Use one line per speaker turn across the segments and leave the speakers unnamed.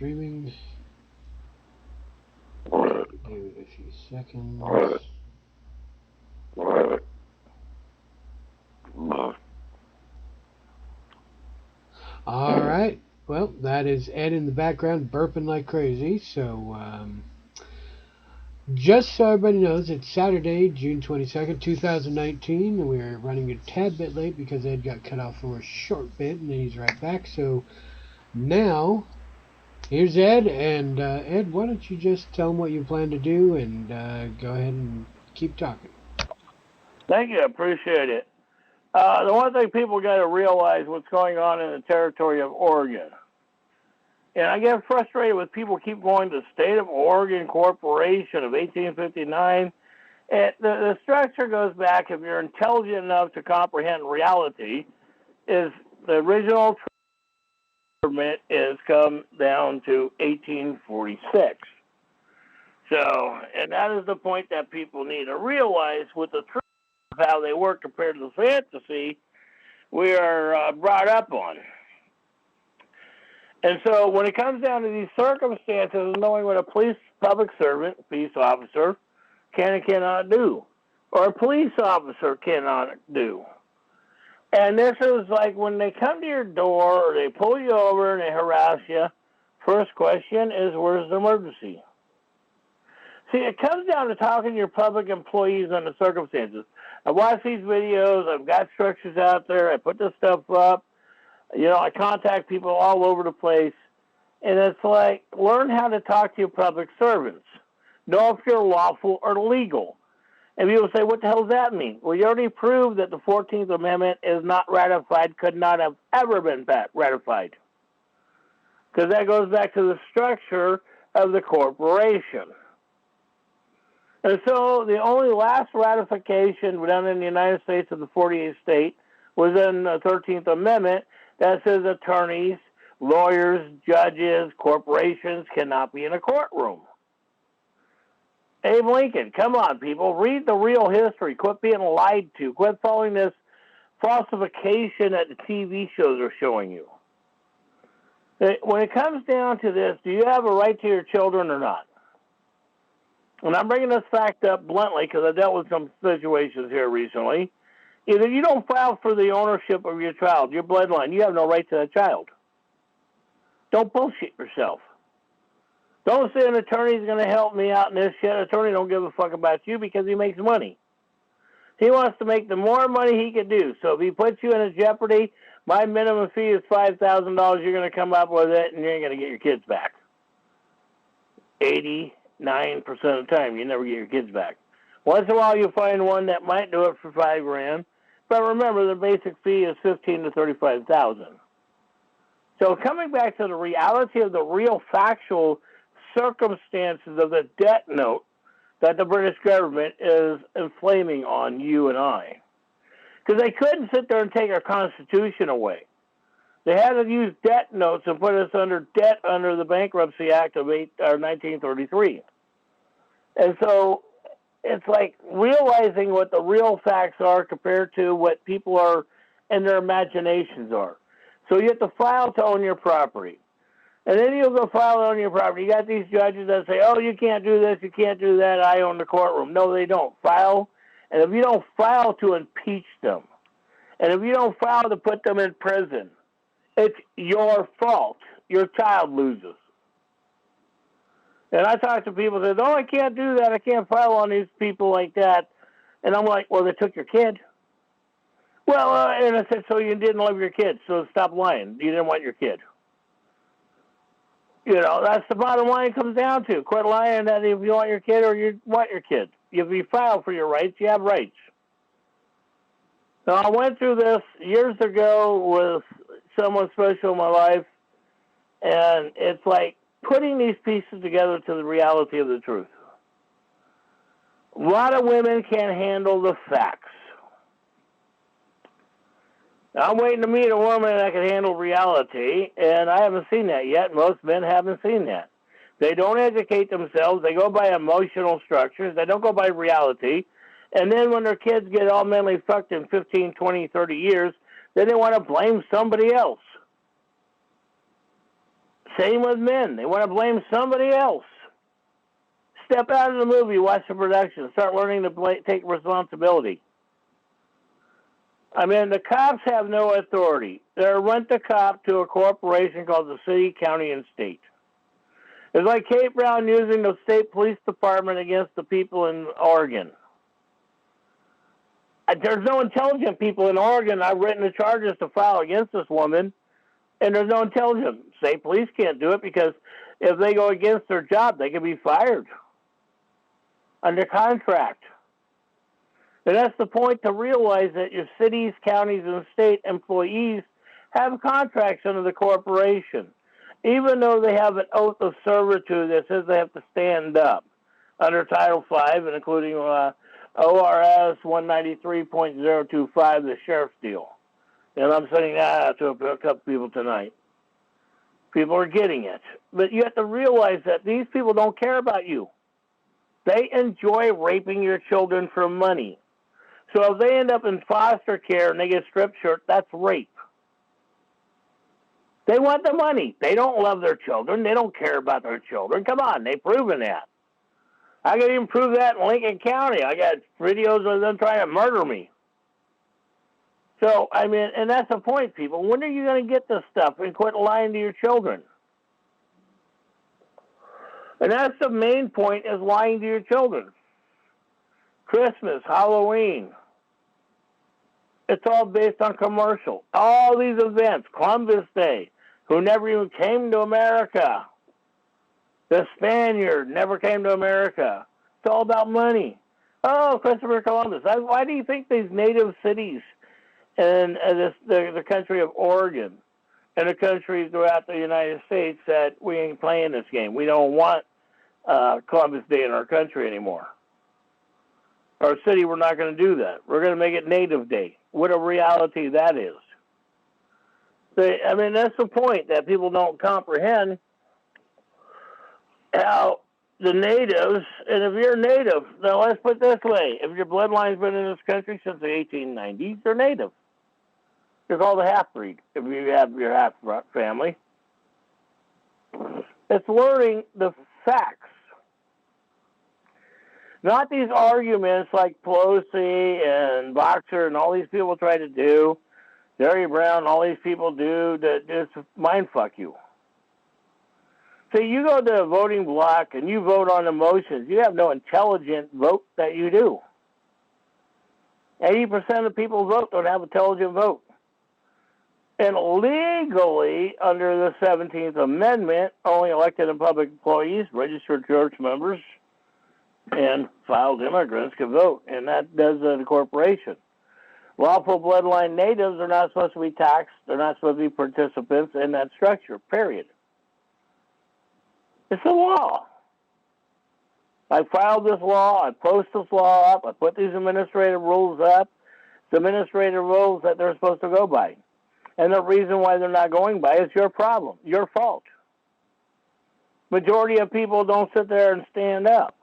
Streaming. Give it a few seconds. All right. Well, that is Ed in the background burping like crazy. So, just so everybody knows, it's Saturday, June 22nd, 2019. We're running a tad bit late because Ed got cut off for a short bit, and then he's right back. So, now, here's Ed. And, Ed, why don't you just tell him what you plan to do and go ahead and keep talking.
Thank you. I appreciate it. The one thing people got to realize what's going on in the territory of Oregon. And I get frustrated with people keep going to State of Oregon Corporation of 1859. The structure goes back, if you're intelligent enough to comprehend reality, is the original government is come down to 1846. So, and that is the point that people need to realize with the truth of how they work compared to the fantasy we are brought up on. And so when it comes down to these circumstances, knowing what a public servant, peace officer, can and cannot do, or a police officer cannot do. And this is like when they come to your door or they pull you over and they harass you, first question is, where's the emergency? See, it comes down to talking to your public employees on the circumstances. I watch these videos. I've got structures out there. I put this stuff up. You know, I contact people all over the place. And it's like, learn how to talk to your public servants. Know if you're lawful or legal. And people say, what the hell does that mean? Well, you already proved that the 14th Amendment is not ratified, could not have ever been ratified. Because that goes back to the structure of the corporation. And so the only last ratification done in the United States of the 48th state was in the 13th Amendment that says attorneys, lawyers, judges, corporations cannot be in a courtroom. Abe Lincoln, come on, people. Read the real history. Quit being lied to. Quit following this falsification that the TV shows are showing you. When it comes down to this, do you have a right to your children or not? And I'm bringing this fact up bluntly because I dealt with some situations here recently. Either you don't file for the ownership of your child, your bloodline. You have no right to that child. Don't bullshit yourself. Don't say an attorney's going to help me out in this shit. An attorney don't give a fuck about you because he makes money. He wants to make the more money he can do. So if he puts you in a jeopardy, my minimum fee is $5,000. You're going to come up with it, and you ain't going to get your kids back. 89% of the time, you never get your kids back. Once in a while, you'll find one that might do it for $5,000. But remember, the basic fee is $15,000 to $35,000. So coming back to the reality of the real factual circumstances of the debt note that the British government is inflaming on you and I. Because they couldn't sit there and take our Constitution away. They had to use debt notes and put us under debt under the Bankruptcy Act of 1933. And so it's like realizing what the real facts are compared to what people are and their imaginations are. So you have to file to own your property. And then you'll go file on your property. You got these judges that say, oh, you can't do this, you can't do that, I own the courtroom. No, they don't. File. And if you don't file to impeach them, and if you don't file to put them in prison, it's your fault. Your child loses. And I talk to people that say, oh, I can't do that. I can't file on these people like that. And I'm like, well, they took your kid. Well, and I said, so you didn't love your kid, so stop lying. You didn't want your kid. You know, that's the bottom line it comes down to. Quit lying that if you want your kid or you want your kid. If you file for your rights, you have rights. Now, I went through this years ago with someone special in my life, and it's like putting these pieces together to the reality of the truth. A lot of women can't handle the facts. I'm waiting to meet a woman that can handle reality, and I haven't seen that yet. Most men haven't seen that. They don't educate themselves. They go by emotional structures. They don't go by reality. And then when their kids get all mentally fucked in 15, 20, 30 years, then they want to blame somebody else. Same with men. They want to blame somebody else. Step out of the movie, watch the production, start learning to take responsibility. I mean, the cops have no authority. They're rent-a-cop to a corporation called the city, county, and state. It's like Kate Brown using the state police department against the people in Oregon. There's no intelligent people in Oregon. I've written the charges to file against this woman, and there's no intelligence. State police can't do it because if they go against their job, they can be fired under contract. And that's the point, to realize that your cities, counties, and state employees have contracts under the corporation, even though they have an oath of servitude that says they have to stand up under Title 5 and including ORS 193.025, the sheriff's deal. And I'm sending that out to a couple people tonight. People are getting it. But you have to realize that these people don't care about you. They enjoy raping your children for money. So if they end up in foster care and they get strip searched, that's rape. They want the money. They don't love their children. They don't care about their children. Come on, they've proven that. I can even prove that in Lincoln County. I got videos of them trying to murder me. So, I mean, and that's the point, people. When are you going to get this stuff and quit lying to your children? And that's the main point, is lying to your children. Christmas, Halloween. It's all based on commercial. All these events, Columbus Day, who never even came to America. The Spaniard never came to America. It's all about money. Oh, Christopher Columbus. Why do you think these native cities in the country of Oregon and the countries throughout the United States said, we ain't playing this game. We don't want Columbus Day in our country anymore. Our city, we're not going to do that. We're going to make it Native Day. What a reality that is. I mean, that's the point that people don't comprehend, how the natives, and if you're native, now let's put it this way, if your bloodline's been in this country since the 1890s, you're native. You're called a half-breed if you have your half family. It's learning the facts. Not these arguments like Pelosi and Boxer and all these people try to do, Jerry Brown and all these people do to just mindfuck you. See, you go to a voting block and you vote on emotions. You have no intelligent vote that you do. 80% of people vote don't have intelligent vote. And legally, under the 17th Amendment, only elected and public employees, registered church members, and filed immigrants can vote, and that does the corporation. Lawful bloodline natives are not supposed to be taxed. They're not supposed to be participants in that structure, period. It's a law. I filed this law. I post this law up. I put these administrative rules up. It's administrative rules that they're supposed to go by. And the reason why they're not going by is your problem, your fault. Majority of people don't sit there and stand up.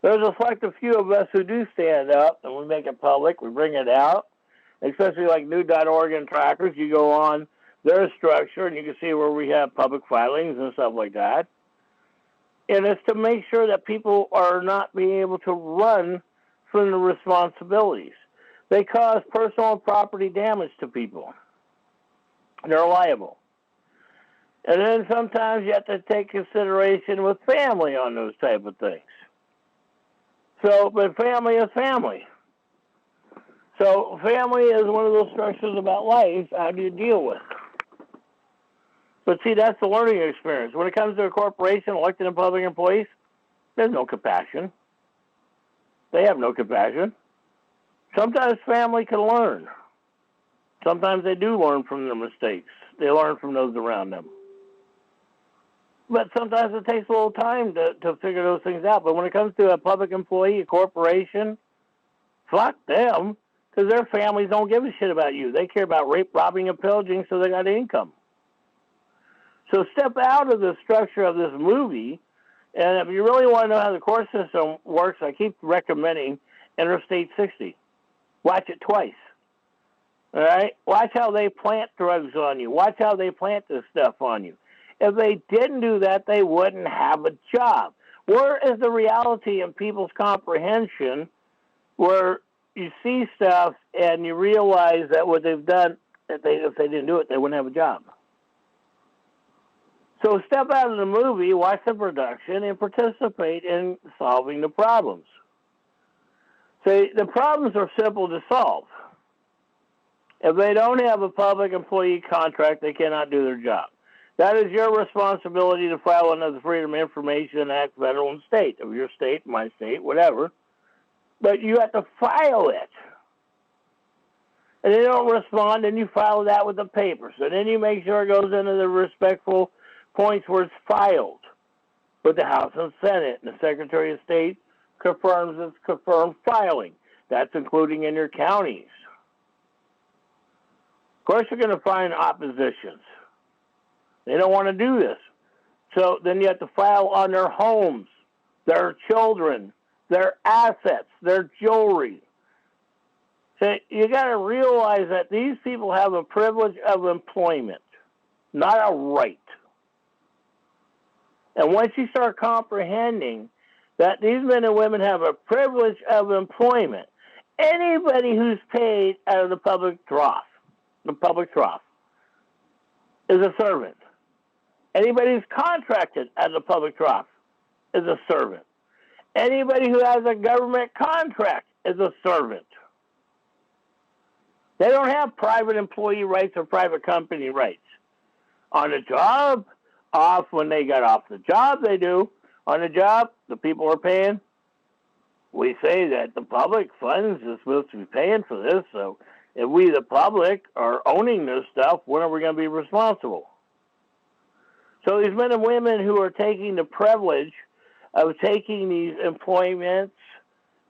There's a select few of us who do stand up, and we make it public. We bring it out, especially like new.org and trackers. You go on their structure, and you can see where we have public filings and stuff like that. And it's to make sure that people are not being able to run from the responsibilities. They cause personal and property damage to people. They're liable. And then sometimes you have to take consideration with family on those type of things. So, but family is family. So family is one of those structures about life. How do you deal with? But see, that's the learning experience. When it comes to a corporation, elected and public employees, there's no compassion. They have no compassion. Sometimes family can learn. Sometimes they do learn from their mistakes. They learn from those around them. But sometimes it takes a little time to figure those things out. But when it comes to a public employee, a corporation, fuck them, because their families don't give a shit about you. They care about rape, robbing, and pillaging, so they got income. So step out of the structure of this movie, and if you really want to know how the court system works, I keep recommending Interstate 60. Watch it twice. All right? Watch how they plant drugs on you. Watch how they plant this stuff on you. If they didn't do that, they wouldn't have a job. Where is the reality in people's comprehension where you see stuff and you realize that what they've done, if they didn't do it, they wouldn't have a job? So step out of the movie, watch the production, and participate in solving the problems. See, the problems are simple to solve. If they don't have a public employee contract, they cannot do their job. That is your responsibility to file under the Freedom of Information Act, federal and state, of your state, my state, whatever. But you have to file it. And they don't respond, and you file that with the papers. And then you make sure it goes into the respectful points where it's filed with the House and Senate, and the Secretary of State confirms it's confirmed filing. That's including in your counties. Of course, you're going to find oppositions. They don't want to do this. So then you have to file on their homes, their children, their assets, their jewelry. So you got to realize that these people have a privilege of employment, not a right. And once you start comprehending that these men and women have a privilege of employment, anybody who's paid out of the public trough is a servant. Anybody who's contracted out of the public trough is a servant. Anybody who has a government contract is a servant. They don't have private employee rights or private company rights. On the job, off when they got off the job, they do. On the job, the people are paying. We say that the public funds is supposed to be paying for this, so if we, the public, are owning this stuff, when are we going to be responsible? So these men and women who are taking the privilege of taking these employments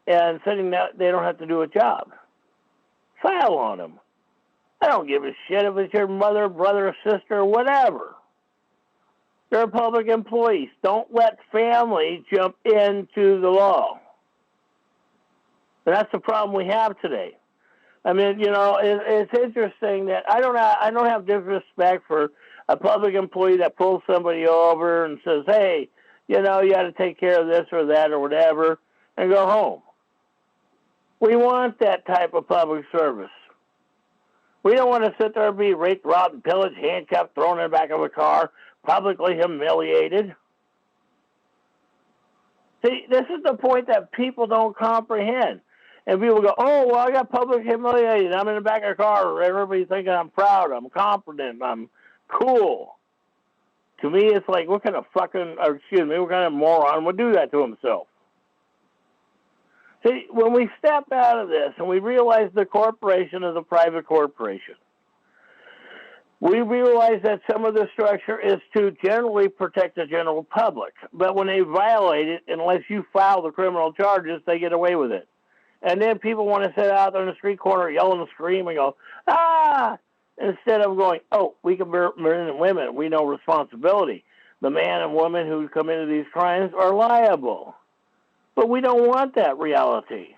and sitting that they don't have to do a job, file on them. I don't give a shit if it's your mother, brother, sister, whatever. They're public employees. Don't let family jump into the law. And that's the problem we have today. I mean, you know, it's interesting that I don't have disrespect for a public employee that pulls somebody over and says, hey, you know, you got to take care of this or that or whatever, and go home. We want that type of public service. We don't want to sit there and be raped, robbed, and pillaged, handcuffed, thrown in the back of a car, publicly humiliated. See, this is the point that people don't comprehend. And people go, oh, well, I got public humiliated. I'm in the back of a car. Everybody's thinking I'm proud, I'm confident, I'm cool. To me, it's like, what kind of what kind of moron would do that to himself? See, when we step out of this and we realize the corporation is a private corporation, we realize that some of the structure is to generally protect the general public. But when they violate it, unless you file the criminal charges, they get away with it. And then people want to sit out there in the street corner, yell and scream and go, ah! Instead of going, oh, we can be men and women. We know responsibility. The man and woman who come into these crimes are liable. But we don't want that reality.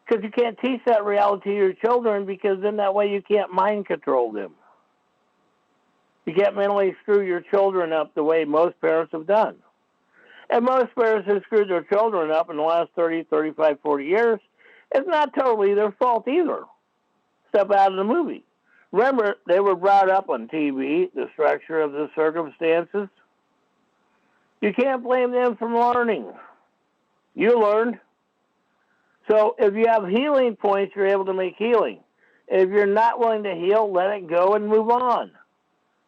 Because you can't teach that reality to your children, because then that way you can't mind control them. You can't mentally screw your children up the way most parents have done. And most parents have screwed their children up in the last 30, 35, 40 years. It's not totally their fault either. Step out of the movie. Remember, they were brought up on TV, the structure of the circumstances. You can't blame them for learning. You learned. So if you have healing points, you're able to make healing. If you're not willing to heal, let it go and move on.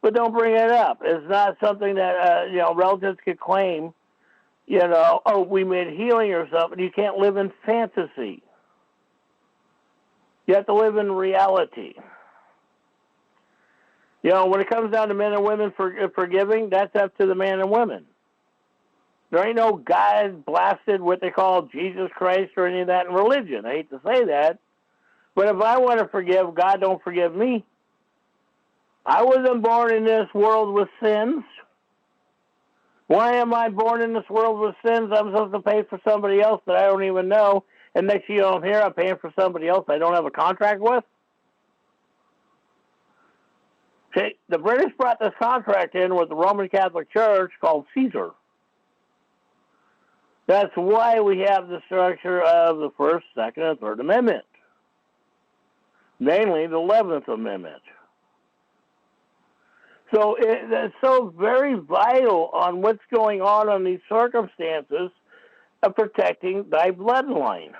But don't bring it up. It's not something that relatives could claim, oh, we made healing or something. You can't live in fantasy. You have to live in reality. When it comes down to men and women forgiving, that's up to the man and women. There ain't no God blasted what they call Jesus Christ or any of that in religion. I hate to say that. But if I want to forgive, God don't forgive me. I wasn't born in this world with sins. Why am I born in this world with sins? I'm supposed to pay for somebody else that I don't even know. And next thing you don't hear, I'm paying for somebody else I don't have a contract with. See, the British brought this contract in with the Roman Catholic Church called Caesar. That's why we have the structure of the First, Second, and Third Amendment, namely the 11th Amendment. So it's so very vital on what's going on in these circumstances of protecting thy bloodline.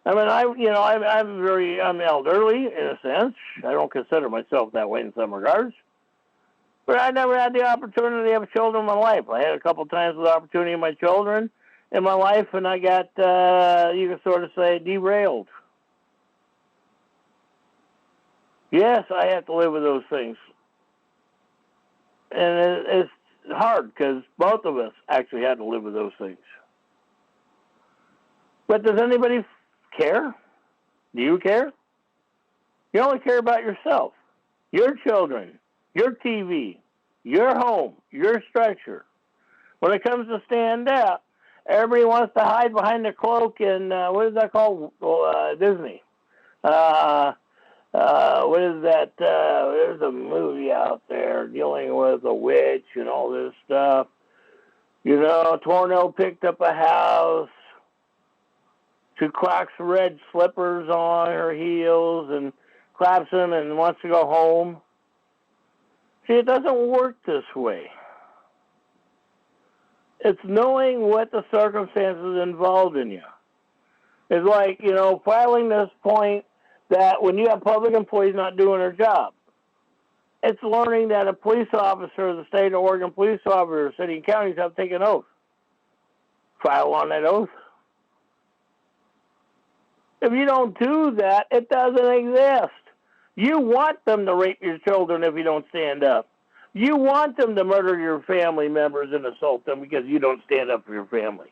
I mean, I'm elderly in a sense. I don't consider myself that way in some regards. But I never had the opportunity to have children in my life. I had a couple times the opportunity of my children in my life, and I got, you can sort of say, derailed. Yes, I have to live with those things. And it's hard because both of us actually had to live with those things. But does anybody care? Do you care? You only care about yourself, your children, your TV, your home, your structure. When it comes to stand up, everybody wants to hide behind the cloak in, what is that called? Disney. What is that? There's a movie out there dealing with a witch and all this stuff. You know, tornado picked up a house. She cracks red slippers on her heels and claps them and wants to go home. See, it doesn't work this way. It's knowing what the circumstances involved in you. It's like, you know, filing this point that when you have public employees not doing their job, it's learning that a police officer, the state of Oregon police officer, city and counties have to take an oath. File on that oath. If you don't do that, it doesn't exist. You want them to rape your children if you don't stand up. You want them to murder your family members and assault them because you don't stand up for your family.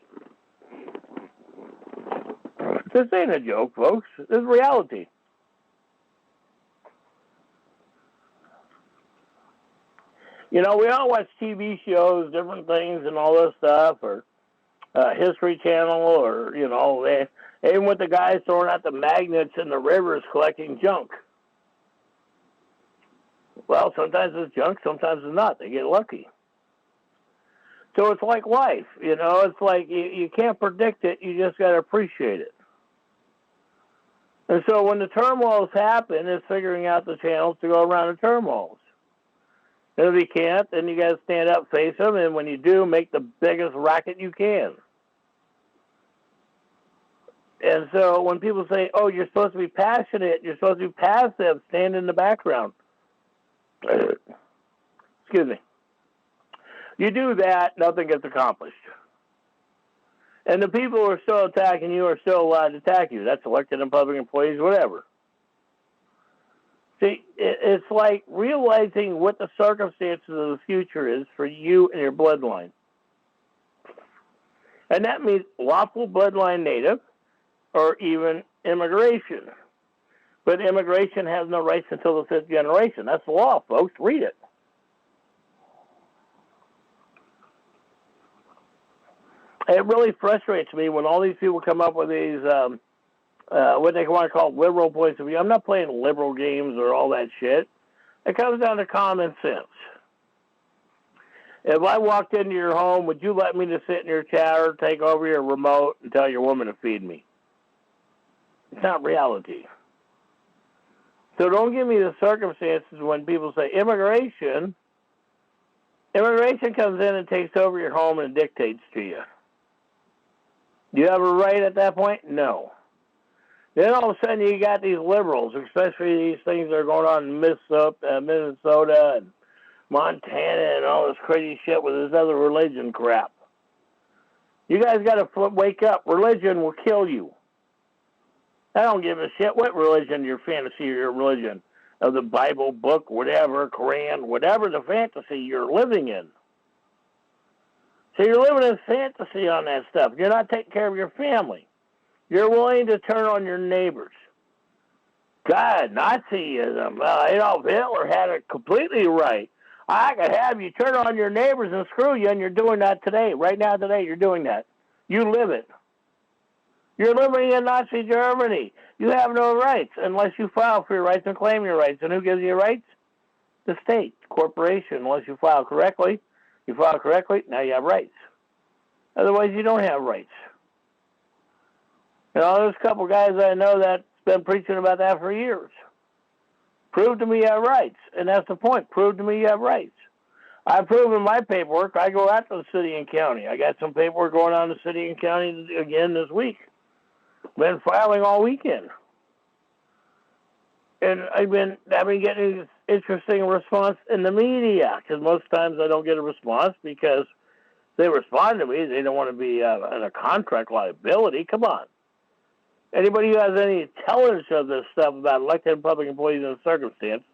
This ain't a joke, folks. This is reality. You know, we all watch TV shows, different things and all this stuff, or History Channel, or, you know, even with the guys throwing out the magnets in the rivers collecting junk. Well, sometimes it's junk, sometimes it's not. They get lucky. So it's like life, you know. It's like you can't predict it. You just got to appreciate it. And so when the turmoils happen, it's figuring out the channels to go around the turmoils. And if you can't, then you got to stand up, face them, and when you do, make the biggest racket you can. And so when people say, oh, you're supposed to be passionate, you're supposed to be passive, stand in the background. Excuse me. You do that, nothing gets accomplished. And the people who are still attacking you are still allowed to attack you. That's elected and public employees, whatever. See, it's like realizing what the circumstances of the future is for you and your bloodline. And that means lawful bloodline native or even immigration. But immigration has no rights until the fifth generation. That's the law, folks. Read it. It really frustrates me when all these people come up with these, what they want to call liberal points of view. I'm not playing liberal games or all that shit. It comes down to common sense. If I walked into your home, would you let me to sit in your chair, take over your remote, and tell your woman to feed me? It's not reality. So don't give me the circumstances when people say immigration. Immigration comes in and takes over your home and dictates to you. Do you have a right at that point? No. Then all of a sudden you got these liberals, especially these things that are going on in Minnesota and Montana and all this crazy shit with this other religion crap. You guys got to wake up. Religion will kill you. I don't give a shit what religion, your fantasy or your religion, of the Bible book, whatever, Quran, whatever the fantasy you're living in. So you're living in fantasy on that stuff. You're not taking care of your family. You're willing to turn on your neighbors. God, Nazism. Adolf Hitler had it completely right. I could have you turn on your neighbors and screw you, and you're doing that today. Right now, today, you're doing that. You live it. You're living in Nazi Germany. You have no rights unless you file for your rights and claim your rights. And who gives you rights? the state, corporation, unless you file correctly. You file correctly, now you have rights. Otherwise, you don't have rights. You know, there's a couple guys I know that's been preaching about that for years. Prove to me you have rights. And that's the point. Prove to me you have rights. I've proven my paperwork. I go out to the city and county. I got some paperwork going on in the city and county again this week. Been filing all weekend. And I've been getting this interesting response in the media, because most times I don't get a response because they respond to me. They don't want to be in a contract liability. Come on. Anybody who has any intelligence of this stuff about elected public employees in circumstances,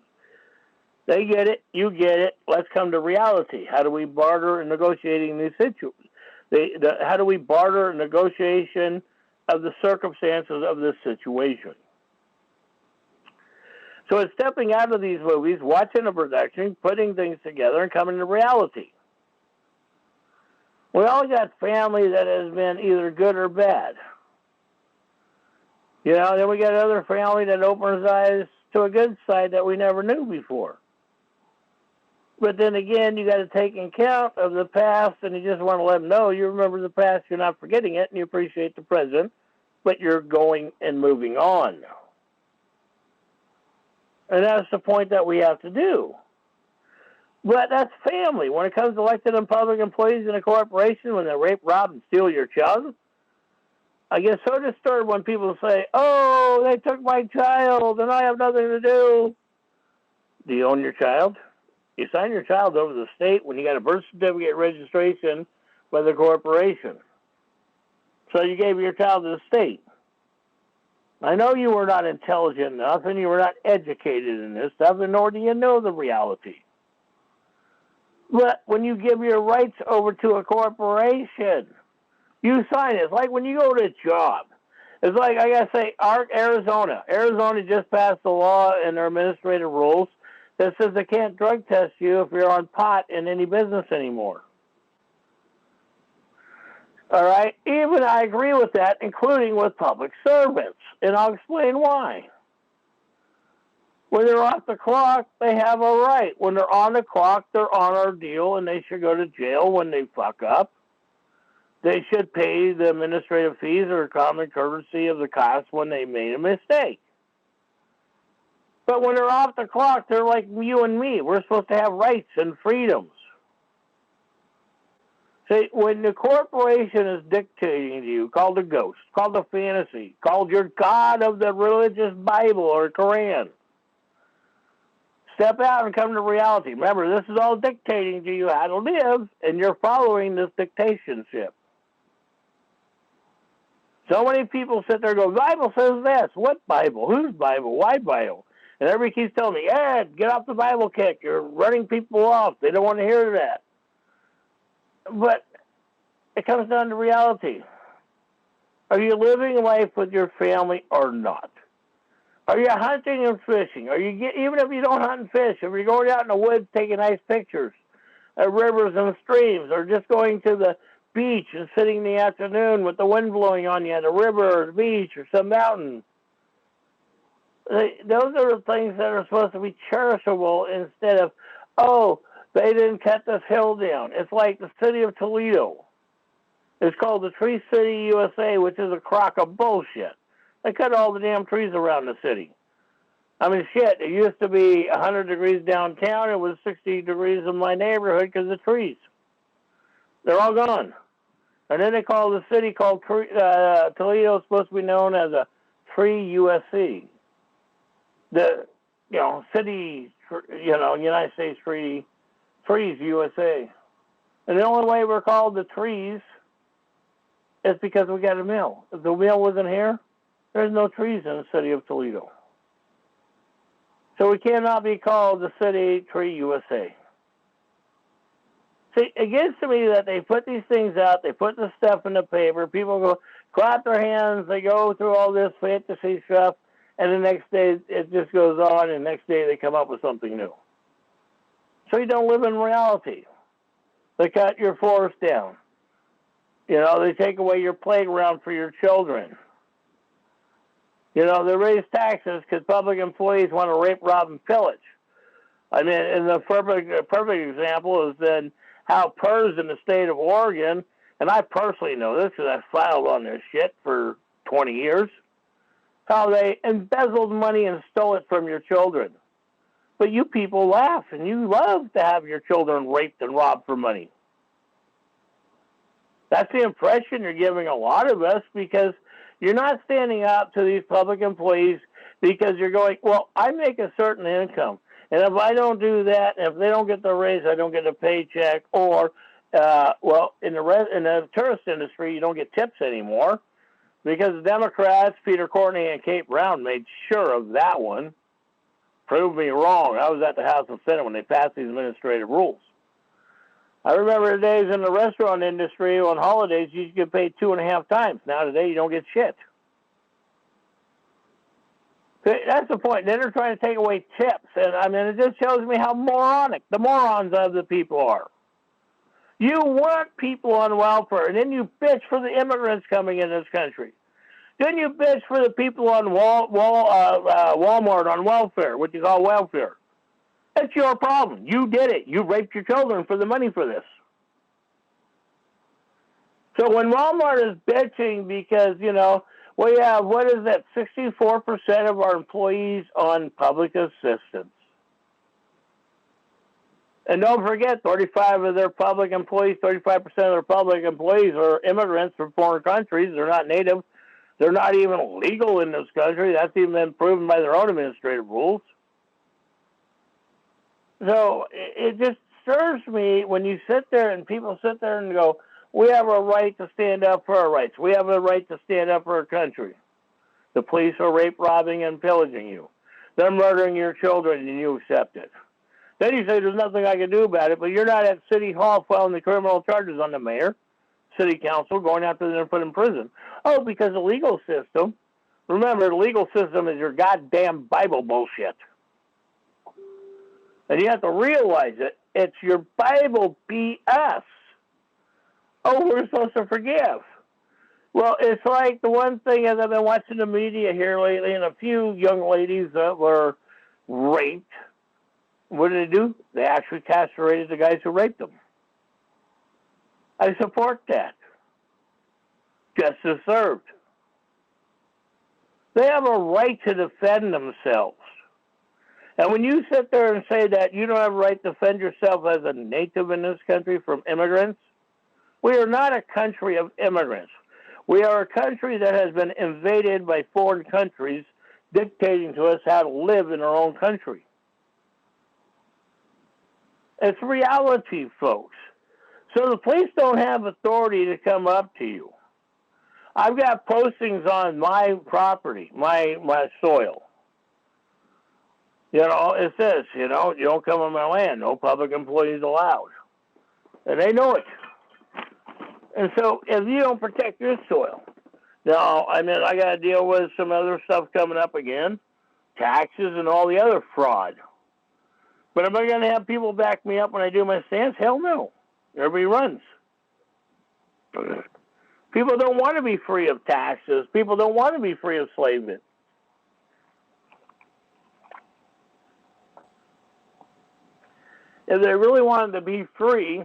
they get it, you get it. Let's come to reality. How do we barter in negotiating these situations? How do we barter in negotiation of the circumstances of this situation? So it's stepping out of these movies, watching a production, putting things together, and coming to reality. We all got family that has been either good or bad. You know, then we got other family that opens eyes to a good side that we never knew before. But then again, you got to take account of the past, and you just want to let them know you remember the past, you're not forgetting it, and you appreciate the present, but you're going and moving on. And that's the point that we have to do. But that's family. When it comes to elected and public employees in a corporation, when they rape, rob, and steal your child, I get so disturbed when people say, oh, they took my child and I have nothing to do. Do you own your child? You sign your child over to the state when you got a birth certificate registration by the corporation. So you gave your child to the state. I know you were not intelligent enough and you were not educated in this stuff, and nor do you know the reality. But when you give your rights over to a corporation, you sign it. It's like when you go to a job. It's like, I got to say, Arizona. Arizona just passed a law in their administrative rules that says they can't drug test you if you're on pot in any business anymore. All right? Even I agree with that, including with public servants. And I'll explain why. When they're off the clock, they have a right. When they're on the clock, they're on our deal, and they should go to jail when they fuck up. They should pay the administrative fees or common courtesy of the cost when they made a mistake. But when they're off the clock, they're like you and me. We're supposed to have rights and freedoms. See, when the corporation is dictating to you, called a ghost, called a fantasy, called your God of the religious Bible or Quran, step out and come to reality. Remember, this is all dictating to you how to live, and you're following this dictatorship. So many people sit there and go, the Bible says this. What Bible? Whose Bible? Why Bible? And everybody keeps telling me, Ed, get off the Bible kick. You're running people off. They don't want to hear that. But it comes down to reality. Are you living life with your family or not? Are you hunting and fishing? Even if you don't hunt and fish, if you're going out in the woods taking nice pictures of rivers and streams, or just going to the beach and sitting in the afternoon with the wind blowing on you at a river or the beach or some mountain, those are the things that are supposed to be cherishable instead of, oh, they didn't cut this hill down. It's like the city of Toledo. It's called the Tree City, USA, which is a crock of bullshit. They cut all the damn trees around the city. I mean, shit, it used to be 100 degrees downtown. It was 60 degrees in my neighborhood because of trees. They're all gone. And then they call the city called Toledo, supposed to be known as a Tree USC. The, city, United States Treaty, Trees USA. And the only way we're called the Trees is because we got a mill. If the mill wasn't here, there's no trees in the city of Toledo. So we cannot be called the city Tree USA. See, it gets to me that they put these things out, they put the stuff in the paper, people go clap their hands, they go through all this fantasy stuff, and the next day it just goes on, and the next day they come up with something new. So you don't live in reality. They cut your forest down. They take away your playground for your children. They raise taxes because public employees want to rape, rob, and pillage. I mean, and the perfect example is then how PERS in the state of Oregon, and I personally know this because I filed on this shit for 20 years, how they embezzled money and stole it from your children. But you people laugh, and you love to have your children raped and robbed for money. That's the impression you're giving a lot of us, because you're not standing up to these public employees because you're going, well, I make a certain income, and if I don't do that, if they don't get the raise, I don't get a paycheck, or, well, in the tourist industry, you don't get tips anymore, because the Democrats, Peter Courtney and Kate Brown, made sure of that one. Prove me wrong. I was at the House and Senate when they passed these administrative rules. I remember the days in the restaurant industry on holidays, you get paid 2.5 times. Now today, you don't get shit. That's the point. Then they're trying to take away tips. And I mean, it just shows me how moronic the morons of the people are. You want people on welfare, and then you bitch for the immigrants coming in this country. Then you bitch for the people on Walmart on welfare, what you call welfare. That's your problem. You did it. You raped your children for the money for this. So when Walmart is bitching because, you know, we have, what is that, 64% of our employees on public assistance. And don't forget, 35% of their public employees are immigrants from foreign countries. They're not native. They're not even legal in this country. That's even been proven by their own administrative rules. So it just stirs me when you sit there and people sit there and go, we have a right to stand up for our rights. We have a right to stand up for our country. The police are rape, robbing, and pillaging you. They're murdering your children, and you accept it. Then you say there's nothing I can do about it, but you're not at City Hall filing the criminal charges on the mayor, city council, going after them and put in prison. Oh, because the legal system, remember, the legal system is your goddamn Bible bullshit. And you have to realize it. It's your Bible BS. Oh, we're supposed to forgive. Well, it's like the one thing as I've been watching the media here lately, and a few young ladies that were raped. What did they do? They actually castrated the guys who raped them. I support that. Justice served. They have a right to defend themselves. And when you sit there and say that you don't have a right to defend yourself as a native in this country from immigrants, we are not a country of immigrants. We are a country that has been invaded by foreign countries dictating to us how to live in our own country. It's reality, folks. So the police don't have authority to come up to you. I've got postings on my property, my soil. You know, it says, you know, you don't come on my land, no public employees allowed. And they know it. And so if you don't protect your soil, now, I mean, I got to deal with some other stuff coming up again, taxes and all the other fraud. But am I going to have people back me up when I do my stance? Hell no. Everybody runs. People don't want to be free of taxes. People don't want to be free of enslavement. If they really wanted to be free,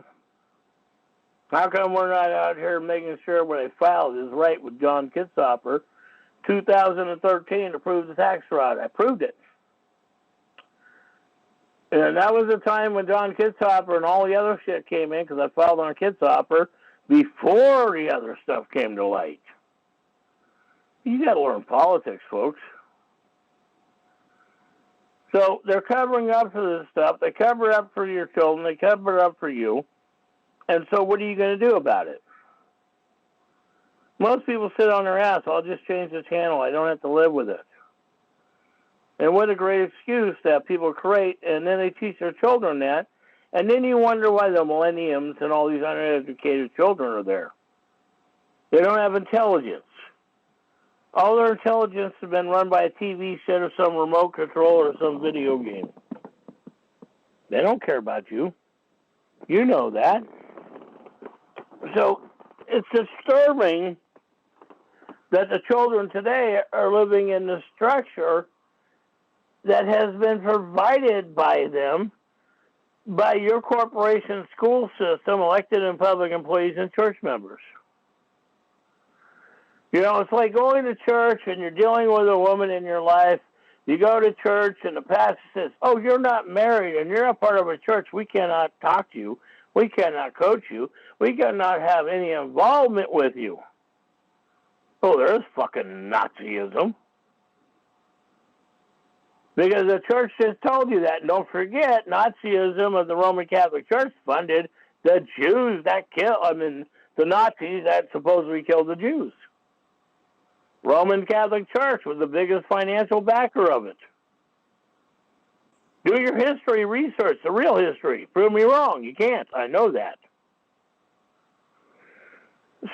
how come we're not out here making sure when they filed is right with John Kitzhaber, 2013, to prove the tax fraud? I proved it. And that was the time when John Kitzhaber and all the other shit came in, because I filed on Kitzhaber before the other stuff came to light. You got to learn politics, folks. So they're covering up for this stuff. They cover up for your children. They cover up for you. And so what are you going to do about it? Most people sit on their ass. I'll just change the channel. I don't have to live with it. And what a great excuse that people create, and then they teach their children that, and then you wonder why the millenniums and all these uneducated children are there. They don't have intelligence. All their intelligence has been run by a TV set or some remote control or some video game. They don't care about you. You know that. So it's disturbing that the children today are living in the structure that has been provided by them by your corporation school system, elected and public employees, and church members. You know, it's like going to church and you're dealing with a woman in your life. You go to church and the pastor says, oh, you're not married and you're not part of a church. We cannot talk to you. We cannot coach you. We cannot have any involvement with you. Oh, there's fucking Nazism. Because the church just told you that. And don't forget, Nazism of the Roman Catholic Church funded the Jews that the Nazis that supposedly killed the Jews. Roman Catholic Church was the biggest financial backer of it. Do your history research, the real history. Prove me wrong. You can't. I know that.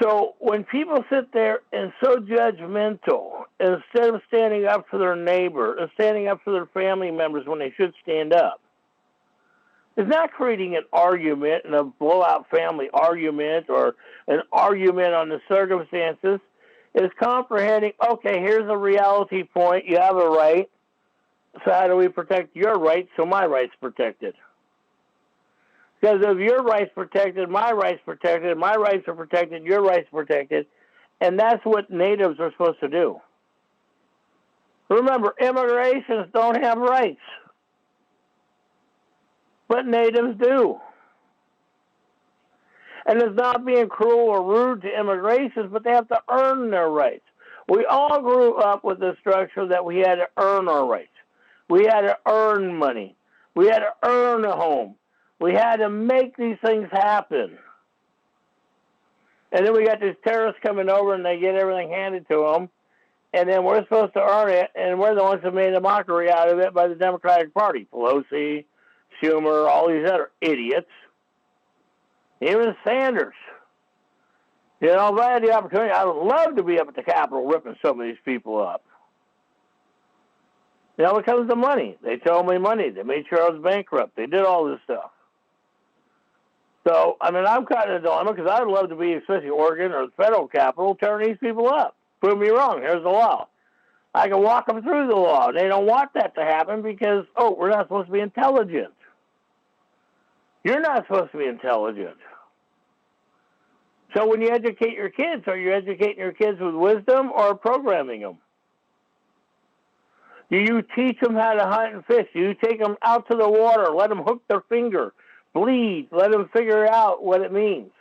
So when people sit there and so judgmental, instead of standing up for their neighbor and standing up for their family members when they should stand up, it's not creating an argument and a blowout family argument or an argument on the circumstances. It's comprehending, okay, here's a reality point. You have a right. So how do we protect your rights so my rights protected? Because if your rights protected, my rights protected, my rights are protected, your rights protected, and that's what natives are supposed to do. Remember, immigrations don't have rights, but natives do. And it's not being cruel or rude to immigrations, but they have to earn their rights. We all grew up with the structure that we had to earn our rights. We had to earn money. We had to earn a home. We had to make these things happen. And then we got these terrorists coming over and they get everything handed to them. And then we're supposed to earn it, and we're the ones who made a mockery out of it by the Democratic Party. Pelosi, Schumer, all these other idiots. Even Sanders. You know, if I had the opportunity, I would love to be up at the Capitol ripping some of these people up. You know, it comes to money. They told me money. They made sure I was bankrupt. They did all this stuff. So, I mean, I'm caught in a dilemma because I'd love to be, especially Oregon or the federal Capitol, tearing these people up. Prove me wrong. Here's the law. I can walk them through the law. They don't want that to happen because, oh, we're not supposed to be intelligent. You're not supposed to be intelligent. So when you educate your kids, are you educating your kids with wisdom or programming them? Do you teach them how to hunt and fish? Do you take them out to the water, let them hook their finger, bleed, let them figure out what it means?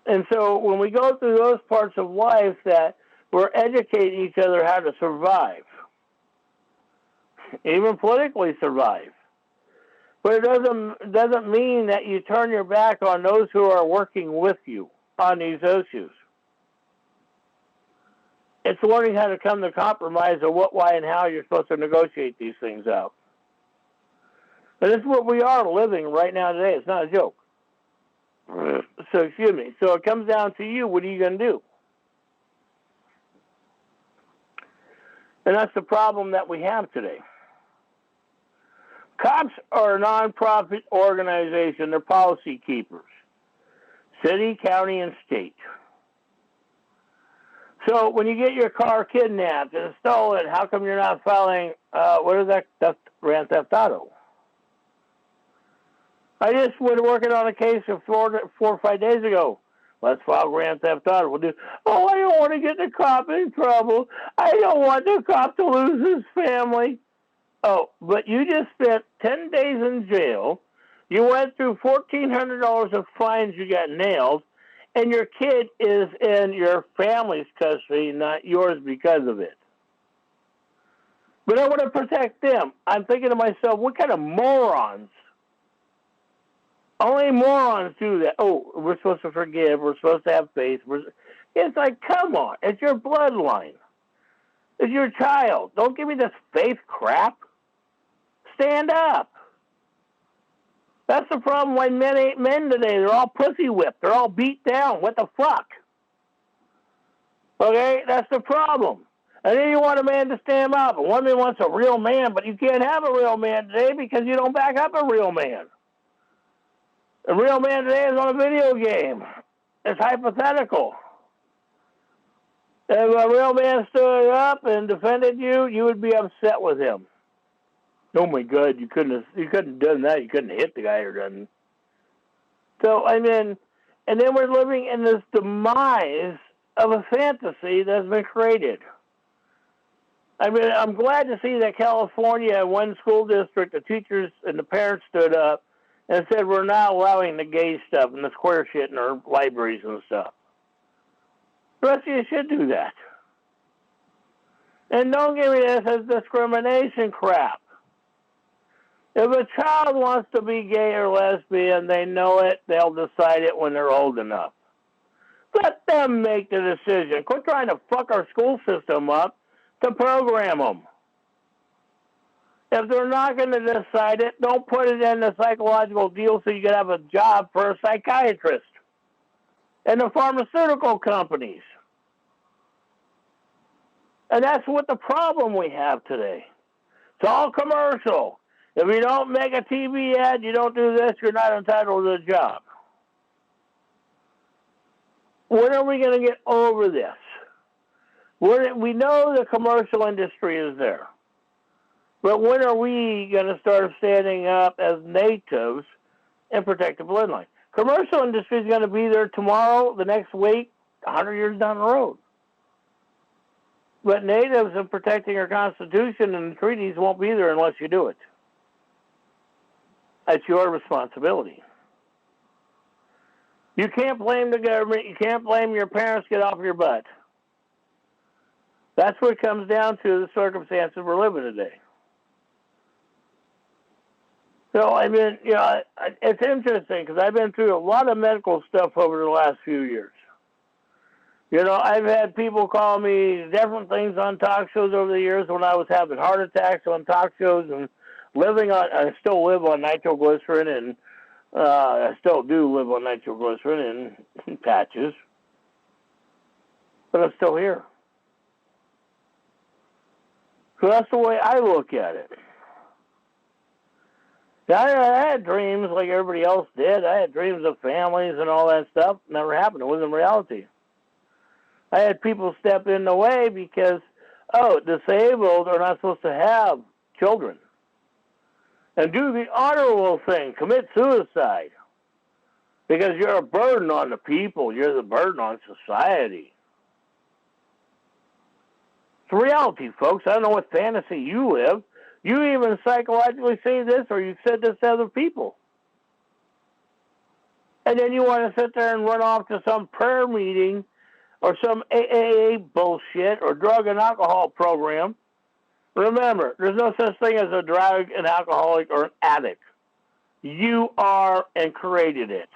And so when we go through those parts of life that we're educating each other how to survive, even politically survive. But it doesn't mean that you turn your back on those who are working with you on these issues. It's learning how to come to compromise of what, why, and how you're supposed to negotiate these things out. And this is what we are living right now today. It's not a joke. So, excuse me. So it comes down to you. What are you going to do? And that's the problem that we have today. Cops are a nonprofit organization. They're policy keepers. City, county, and state. So when you get your car kidnapped and stolen, how come you're not filing, what is that, grand theft auto? I just was working on a case of 4 or 5 days ago. Let's file grand theft auto. We'll do, oh, I don't want to get the cop in trouble. I don't want the cop to lose his family. Oh, but you just spent 10 days in jail. You went through $1,400 of fines. You got nailed. And your kid is in your family's custody, not yours because of it. But I want to protect them. I'm thinking to myself, what kind of morons? Only morons do that. Oh, we're supposed to forgive. We're supposed to have faith. It's like, come on. It's your bloodline. It's your child. Don't give me this faith crap. Stand up. That's the problem why men ain't men today. They're all pussy whipped. They're all beat down. What the fuck? Okay? That's the problem. And then you want a man to stand up. A woman wants a real man, but you can't have a real man today because you don't back up a real man. A real man today is on a video game. It's hypothetical. If a real man stood up and defended you, you would be upset with him. Oh my God, you couldn't have done that. You couldn't have hit the guy or done. So I mean, and then we're living in this demise of a fantasy that's been created. I mean, I'm glad to see that California, one school district, the teachers and the parents stood up and said we're not allowing the gay stuff and the square shit in our libraries and stuff. The rest of you should do that. And don't give me this as discrimination crap. If a child wants to be gay or lesbian, they know it. They'll decide it when they're old enough. Let them make the decision. Quit trying to fuck our school system up to program them. If they're not going to decide it, don't put it in the psychological deal so you can have a job for a psychiatrist and the pharmaceutical companies. And that's what the problem we have today. It's all commercial. If you don't make a TV ad, you don't do this, you're not entitled to the job. When are we going to get over this? We know the commercial industry is there. But when are we going to start standing up as natives and protect the bloodline? Commercial industry is going to be there tomorrow, the next week, 100 years down the road. But natives and protecting our Constitution and the treaties won't be there unless you do it. That's your responsibility. You can't blame the government. You can't blame your parents. Get off your butt. That's what it comes down to, the circumstances we're living today. So, I mean, you know, it's interesting because I've been through a lot of medical stuff over the last few years. You know, I've had people call me different things on talk shows over the years when I was having heart attacks on talk shows and I still live on nitroglycerin and I still do live on nitroglycerin in patches, but I'm still here. So that's the way I look at it. I had dreams like everybody else did. I had dreams of families and all that stuff. Never happened. It wasn't reality. I had people step in the way because, disabled are not supposed to have children. And do the honorable thing, commit suicide. Because you're a burden on the people. You're the burden on society. It's reality, folks. I don't know what fantasy you live. You even psychologically say this or you've said this to other people. And then you want to sit there and run off to some prayer meeting or some AAA bullshit or drug and alcohol program. Remember, there's no such thing as a drug, an alcoholic, or an addict. You are and created it.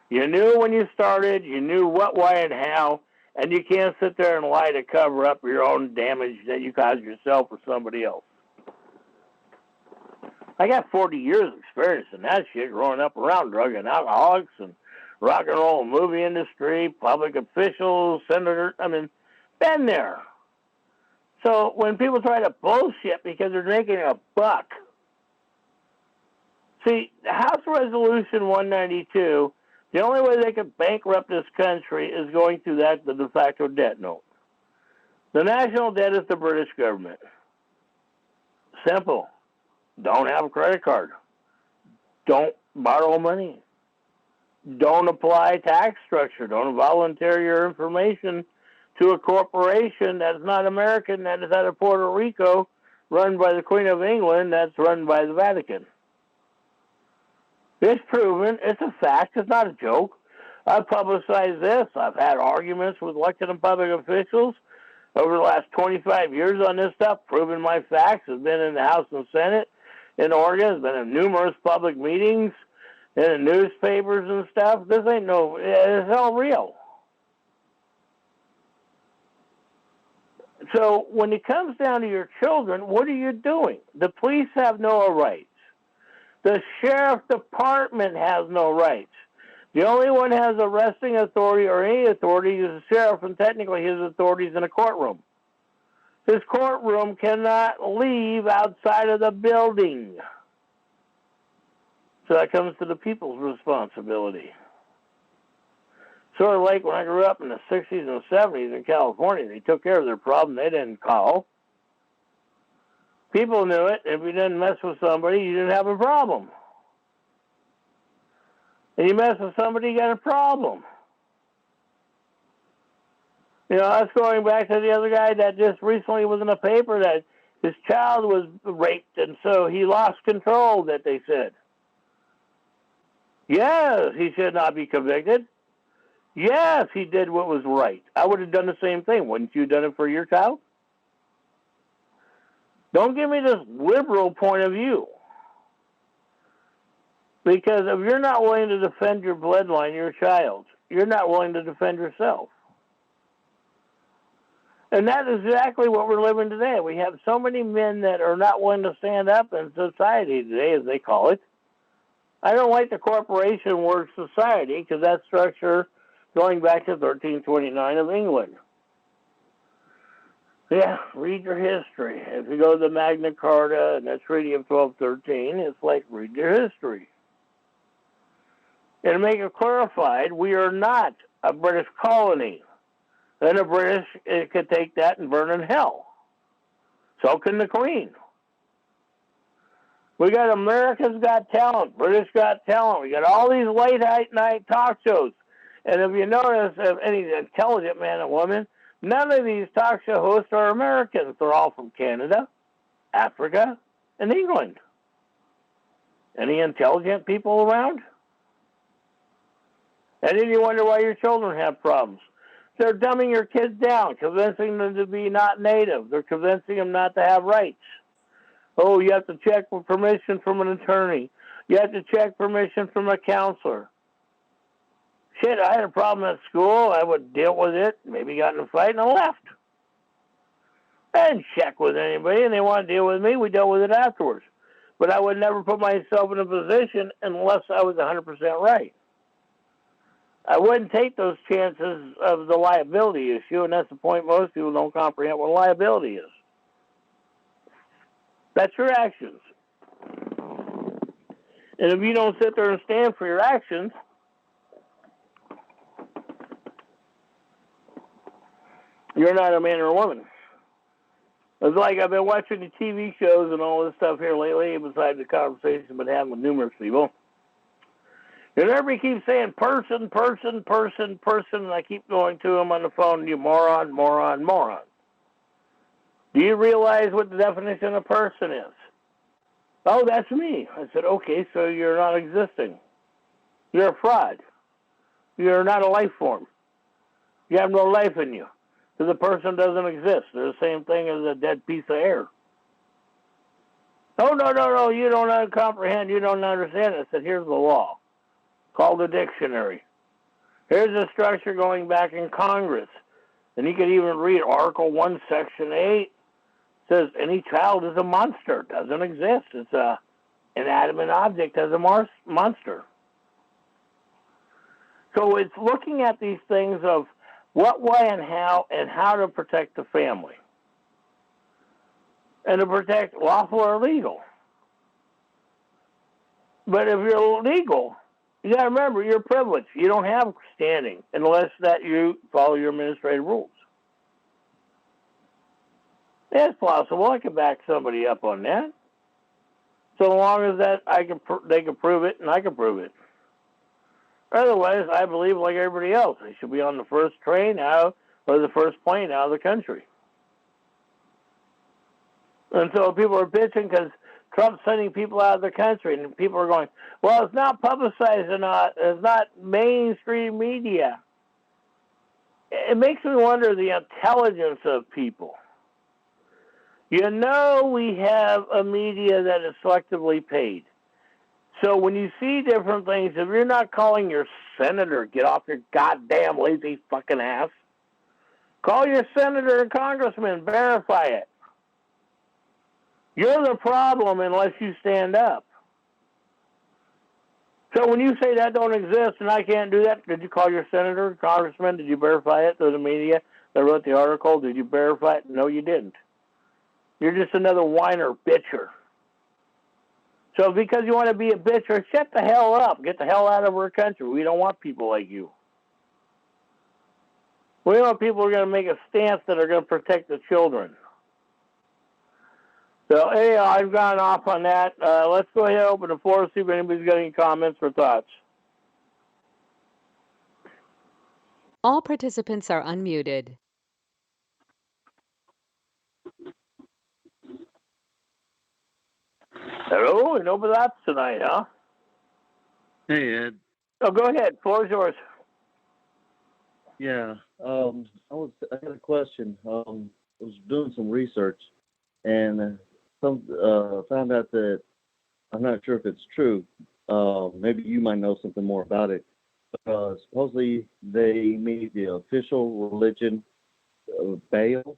You knew when you started, you knew what, why, and how, and you can't sit there and lie to cover up your own damage that you caused yourself or somebody else. I got 40 years of experience in that shit, growing up around drug and alcoholics and rock and roll movie industry, public officials, senators. I mean, been there. So when people try to bullshit because they're making a buck, see, House Resolution 192, the only way they could bankrupt this country is going through the de facto debt note. The national debt is the British government. Simple. Don't have a credit card. Don't borrow money. Don't apply tax structure. Don't volunteer your information to a corporation that's not American, that is out of Puerto Rico, run by the Queen of England, that's run by the Vatican. It's proven. It's a fact. It's not a joke. I've publicized this. I've had arguments with elected and public officials over the last 25 years on this stuff, proving my facts. It's been in the House and Senate in Oregon. It's been in numerous public meetings, in the newspapers and stuff. This ain't it's all real. So when it comes down to your children, what are you doing? The police have no rights. The sheriff department has no rights. The only one who has arresting authority or any authority is the sheriff, and technically his authority is in a courtroom. His courtroom cannot leave outside of the building. So that comes to the people's responsibility. Sort of like when I grew up in the 60s and 70s in California, they took care of their problem. They didn't call. People knew it. If you didn't mess with somebody, you didn't have a problem. And you mess with somebody, you got a problem. You know, that's going back to the other guy that just recently was in a paper that his child was raped, and so he lost control, that they said. Yes, he should not be convicted. Yes, he did what was right. I would have done the same thing. Wouldn't you have done it for your child? Don't give me this liberal point of view. Because if you're not willing to defend your bloodline, your child, you're not willing to defend yourself. And that is exactly what we're living today. We have so many men that are not willing to stand up in society today, as they call it. I don't like the corporation word society, because that structure going back to 1329 of England. Yeah, read your history. If you go to the Magna Carta and the Treaty of 1213, it's like read your history. And to make it clarified, we are not a British colony. Then the British could take that and burn in hell. So can the Queen. We got America's Got Talent, British Got Talent. We got all these late night talk shows. And if you notice, if any intelligent man and woman, none of these talk show hosts are Americans. They're all from Canada, Africa, and England. Any intelligent people around? And then you wonder why your children have problems. They're dumbing your kids down, convincing them to be not native. They're convincing them not to have rights. Oh, you have to check for permission from an attorney. You have to check permission from a counselor. Shit, I had a problem at school. I would deal with it. Maybe got in a fight and I left. I didn't check with anybody, and they want to deal with me. We dealt with it afterwards. But I would never put myself in a position unless I was 100% right. I wouldn't take those chances of the liability issue, and that's the point most people don't comprehend what liability is. That's your actions. And if you don't sit there and stand for your actions, you're not a man or a woman. It's like I've been watching the TV shows and all this stuff here lately, besides the conversation I've been having with numerous people. And everybody keeps saying person, person, person, person, and I keep going to them on the phone, you moron, moron, moron. Do you realize what the definition of person is? Oh, that's me. I said, okay, so you're not existing. You're a fraud. You're not a life form. You have no life in you. Because the person doesn't exist. They're the same thing as a dead piece of air. Oh, no, you don't comprehend. You don't understand it. I said, here's the law. Called the dictionary. Here's a structure going back in Congress. And you can even read Article 1, Section 8. It says any child is a monster. It doesn't exist. It's an inanimate object as a monster. So it's looking at these things of what, why, and how to protect the family. And to protect lawful or illegal. But if you're legal, you got to remember, you're privileged. You don't have standing unless that you follow your administrative rules. Yeah, it's possible. I can back somebody up on that. So long as that they can prove it and I can prove it. Otherwise, I believe like everybody else, they should be on the first train out or the first plane out of the country. And so people are bitching because Trump's sending people out of the country, and people are going, well, it's not publicized enough. It's not mainstream media. It makes me wonder the intelligence of people. You know, we have a media that is selectively paid. So when you see different things, if you're not calling your senator, get off your goddamn lazy fucking ass. Call your senator and congressman, verify it. You're the problem unless you stand up. So when you say that don't exist and I can't do that, did you call your senator, congressman? Did you verify it through the media that wrote the article? Did you verify it? No, you didn't. You're just another whiner, bitcher. So because you want to be a bitcher, shut the hell up. Get the hell out of our country. We don't want people like you. We want people who are going to make a stance that are going to protect the children. So anyhow, I've gone off on that. Let's go ahead and open the floor, see if anybody's got any comments or thoughts.
All participants are unmuted.
Hello, and open up tonight, huh?
Hey Ed.
Oh, go ahead. Floor is yours.
Yeah. I had a question. I was doing some research and found out that I'm not sure if it's true. Maybe you might know something more about it. Supposedly they made the official religion Baal,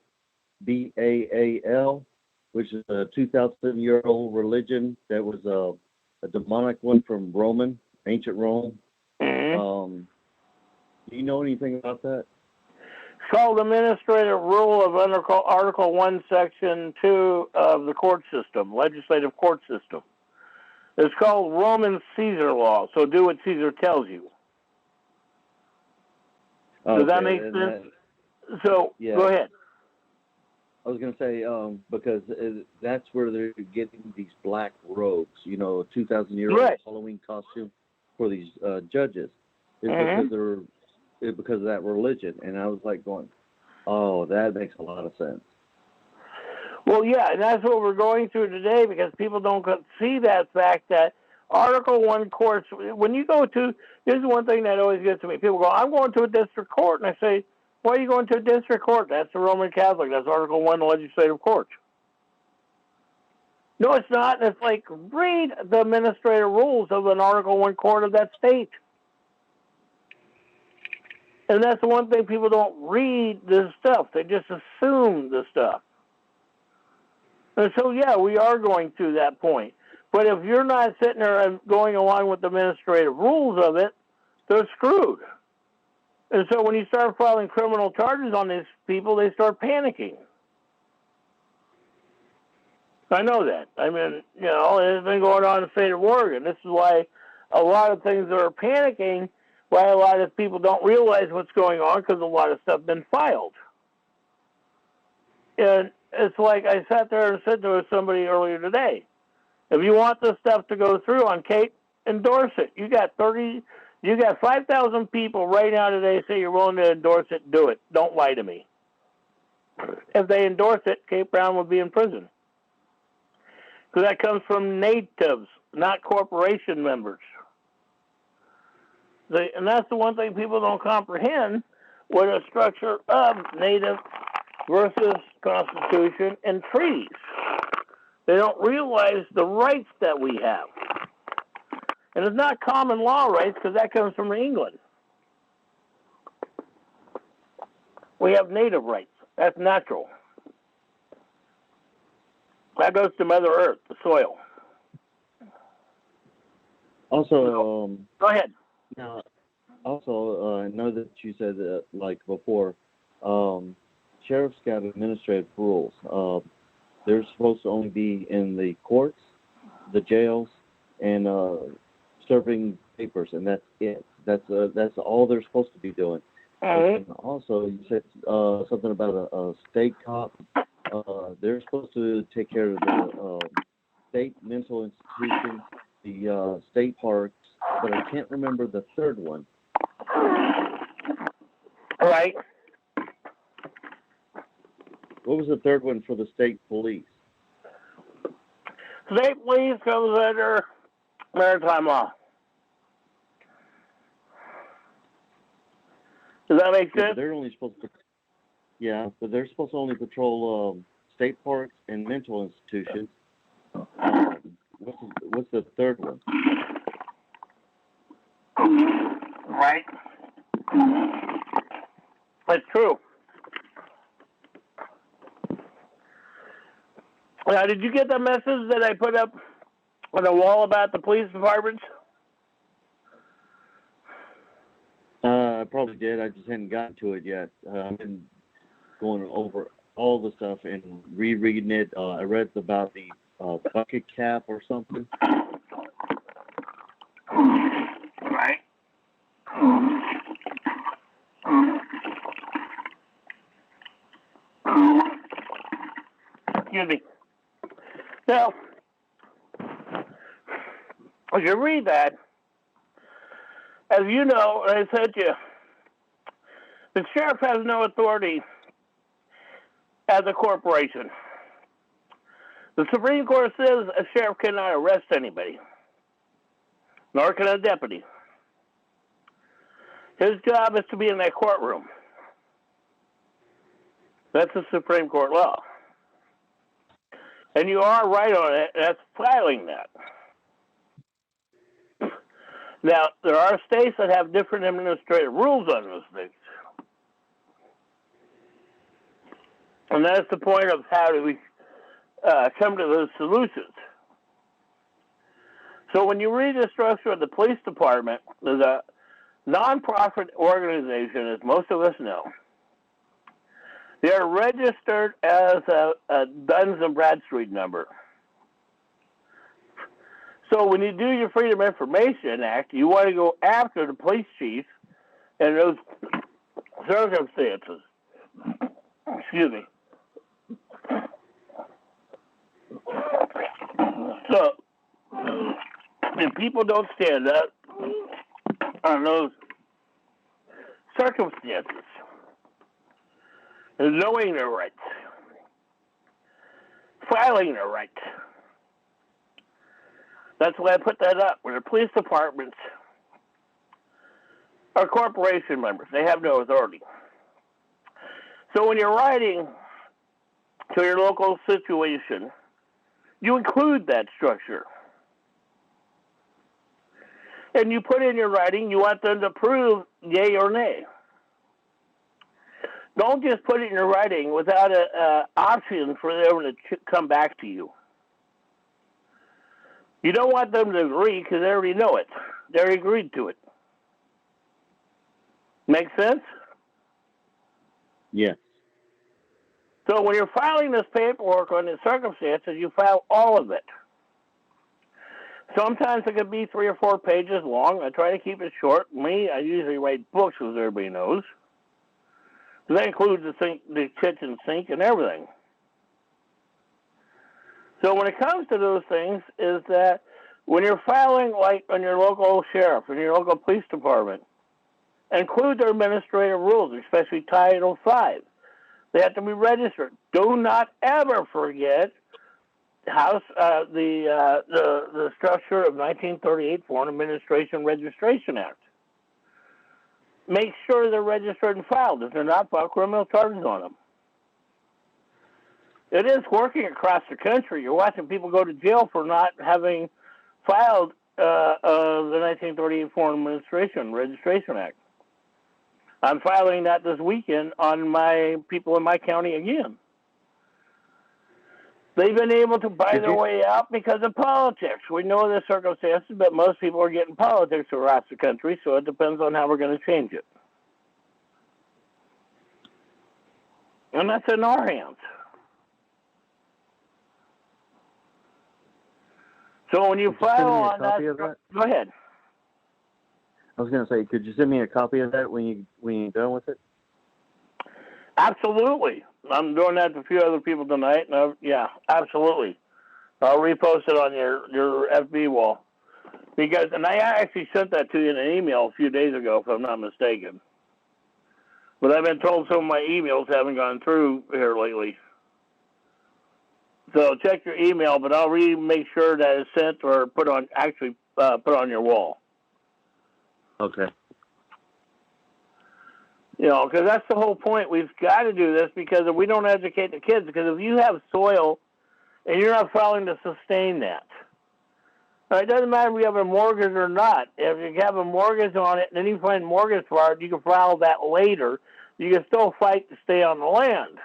Baal, which is a 2,000-year-old religion that was a demonic one from ancient Rome.
Mm-hmm.
Do you know anything about that?
It's called Administrative Rule of Article 1, Section 2 of the court system, legislative court system. It's called Roman Caesar law, so do what Caesar tells you. Does that make sense? So,
yeah.
Go ahead.
I was going to say, because that's where they're getting these black robes, 2,000-year-old
Right.
Halloween costume for these judges. It's
Mm-hmm.
because of that religion. And I was like going, oh, that makes a lot of sense.
Well, yeah, and that's what we're going through today because people don't see that fact that Article 1 courts, when you go to, this is one thing that always gets to me. People go, I'm going to a district court. And I say, why are you going to a district court? That's the Roman Catholic. That's Article 1 legislative court. No, it's not. It's like, read the administrative rules of an Article 1 court of that state. And that's the one thing people don't read this stuff. They just assume the stuff. And so, yeah, we are going through that point. But if you're not sitting there and going along with the administrative rules of it, they're screwed. And so when you start filing criminal charges on these people, they start panicking. I know that. I mean, it's been going on in the state of Oregon. This is why a lot of things are panicking, why a lot of people don't realize what's going on because a lot of stuff has been filed. And it's like I sat there and said to somebody earlier today, if you want this stuff to go through on Kate, endorse it. You got 5,000 people right now today say you're willing to endorse it, do it. Don't lie to me. If they endorse it, Kate Brown would be in prison. Because that comes from natives, not corporation members. And that's the one thing people don't comprehend, what a structure of native versus Constitution and treaties. They don't realize the rights that we have. And it's not common law rights because that comes from England. We have native rights. That's natural. That goes to Mother Earth, the soil.
Also,
go ahead.
Now, also, I know that you said that, like before, sheriffs got administrative rules. They're supposed to only be in the courts, the jails, and serving papers, and that's it. That's all they're supposed to be doing. And also, you said something about a state cop. They're supposed to take care of the state mental institutions, the state parks, but I can't remember the third one.
Right.
What was the third one for the state police?
State police comes under maritime law. Does that make sense?
They're only supposed to. Yeah, but they're supposed to only patrol state parks and mental institutions. What's the third one?
Right. That's true. Now, did you get the message that I put up on the wall about the police departments?
I probably did. I just hadn't gotten to it yet. I've been going over all the stuff and rereading it. I read about the bucket cap or something.
Right. Excuse me. Now, as you read that, as you know, and I said to you, the sheriff has no authority as a corporation. The Supreme Court says a sheriff cannot arrest anybody, nor can a deputy. His job is to be in that courtroom. That's the Supreme Court law. And you are right on it, that's filing that. Now, there are states that have different administrative rules on those things. And that's the point of how do we come to those solutions. So when you read the structure of the police department, there's a nonprofit organization, as most of us know. They are registered as a Duns and Bradstreet number. So when you do your Freedom of Information Act, you want to go after the police chief in those circumstances. Excuse me. So if people don't stand up on those circumstances, and knowing their rights, filing their rights, that's why I put that up. Where the police departments are corporation members, they have no authority. So when you're writing to your local situation, you include that structure. And you put in your writing, you want them to prove yay or nay. Don't just put it in your writing without an option for them to come back to you. You don't want them to agree because they already know it. They already agreed to it. Make sense?
Yes.
So when you're filing this paperwork on the circumstances, you file all of it. Sometimes it could be 3 or 4 pages long. I try to keep it short. Me, I usually write books, as everybody knows. That includes the sink, the kitchen sink, and everything. So when it comes to those things, is that when you're filing, like on your local sheriff and your local police department, include their administrative rules, especially Title 5. They have to be registered. Do not ever forget the structure of 1938 Foreign Administration Registration Act. Make sure they're registered and filed. If they're not, file criminal charges on them. It is working across the country. You're watching people go to jail for not having filed the 1938 Foreign Administration Registration Act. I'm filing that this weekend on my people in my county again. They've been able to buy their way out because of politics. We know the circumstances, but most people are getting politics across the country, so it depends on how we're going to change it. And that's in our hands. So when you file on that, go ahead.
I was going to say, could you send me a copy of that when you're done with it?
Absolutely. I'm doing that to a few other people tonight. And yeah, absolutely. I'll repost it on your FB wall. And I actually sent that to you in an email a few days ago, if I'm not mistaken. But I've been told some of my emails haven't gone through here lately. So check your email, but I'll make sure that it's sent or put on your wall.
Okay.
You know, because that's the whole point. We've got to do this because if we don't educate the kids, because if you have soil and you're not filing to sustain that, it doesn't matter if you have a mortgage or not. If you have a mortgage on it and then you find mortgage fraud, you can file that later. You can still fight to stay on the land,